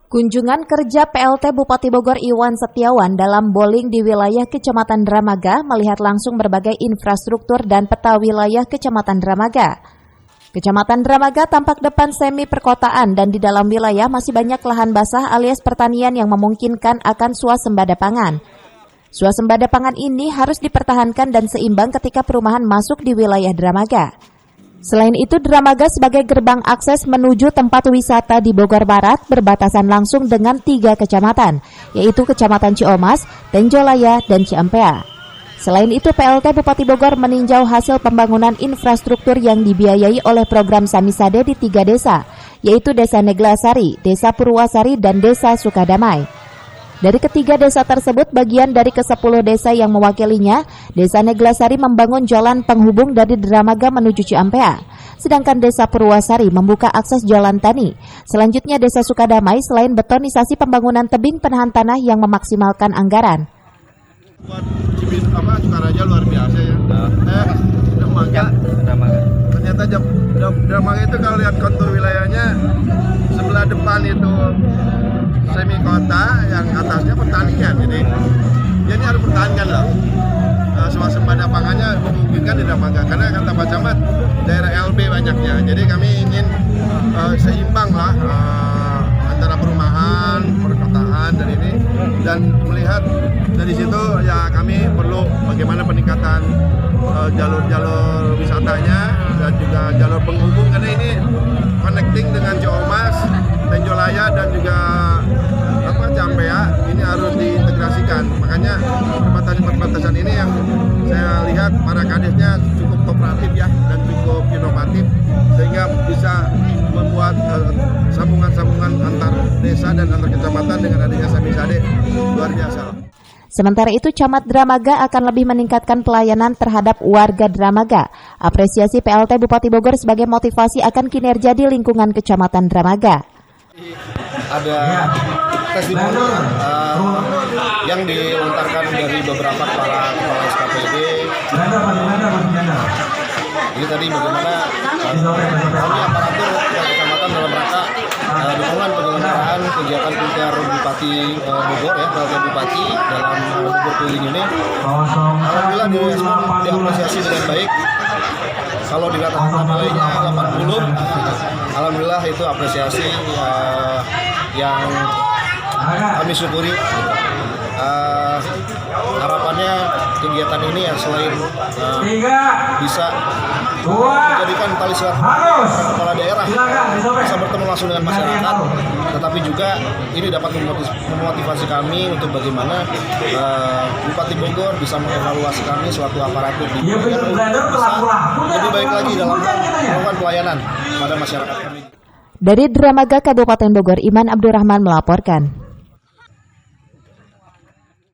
Kunjungan kerja PLT Bupati Bogor Iwan Setiawan dalam bowling di wilayah Kecamatan Dramaga melihat langsung berbagai infrastruktur dan peta wilayah Kecamatan Dramaga. Kecamatan Dramaga tampak depan semi perkotaan dan di dalam wilayah masih banyak lahan basah alias pertanian yang memungkinkan akan swasembada pangan. Swasembada pangan ini harus dipertahankan dan seimbang ketika perumahan masuk di wilayah Dramaga. Selain itu, Dramaga sebagai gerbang akses menuju tempat wisata di Bogor Barat berbatasan langsung dengan 3 kecamatan, yaitu Kecamatan Ciomas, Tenjolaya, dan Ciampea. Selain itu, PLT Bupati Bogor meninjau hasil pembangunan infrastruktur yang dibiayai oleh program Samisade di 3 desa, yaitu Desa Neglasari, Desa Purwasari, dan Desa Sukadamai. Dari ketiga desa tersebut, bagian dari ke-10 desa yang mewakilinya, Desa Neglasari membangun jalan penghubung dari Dramaga menuju Ciampea. Sedangkan Desa Purwasari membuka akses jalan tani. Selanjutnya Desa Sukadamai selain betonisasi pembangunan tebing penahan tanah yang memaksimalkan anggaran. Buat Sukaraja luar biasa ya. Dramaga. Ternyata Dramaga itu kalau lihat kontur wilayahnya, sebelah depan itu semi kota, yang atasnya pertanian, jadi ini harus pertahankan loh. Swasembada pangannya memungkinkan di Dramaga, karena kata Pak Camat daerah LB banyaknya, jadi kami ingin seimbang lah antara perumahan, perkotaan dan ini, dan melihat dari situ ya kami perlu bagaimana peningkatan jalur-jalur wisatanya dan juga jalur penghubung, karena ini connecting dengan Ciomas, Tenjolaya dan juga Ciampea, ini harus diintegrasikan. Makanya perbatasan ini yang saya lihat para kadesnya cukup kooperatif ya dan cukup inovatif, sehingga bisa membuat sambungan-sambungan antar desa dan antar kecamatan dengan adanya Samisade luar biasa. Sementara itu, Camat Dramaga akan lebih meningkatkan pelayanan terhadap warga Dramaga. Apresiasi PLT Bupati Bogor sebagai motivasi akan kinerja di lingkungan Kecamatan Dramaga. Ada testimoni yang dilontarkan dari beberapa kepala SKPD. Jadi tadi bagaimana kami aparatur kecamatan dalam rangka dukungan penyelenggaraan kegiatan pintar Bupati Bogor ya, PLT Bupati dalam Bogor keliling ini. Alhamdulillah diapresiasi dengan baik. Kalau dikatakan nilainya 80, alhamdulillah itu apresiasi yang kami syukuri. Harapannya kegiatan ini ya selain bisa menjadikan tali silaturahmi kepala daerah bisa bertemu langsung dengan masyarakat, tetapi juga ini dapat memotivasi kami untuk bagaimana Bupati Bogor bisa mengevaluasi kami selaku aparatur di Bogor bisa lebih baik lagi dalam melakukan pelayanan pada masyarakat kami. Dari Dramaga, Kabupaten Bogor, Iman Abdurrahman melaporkan.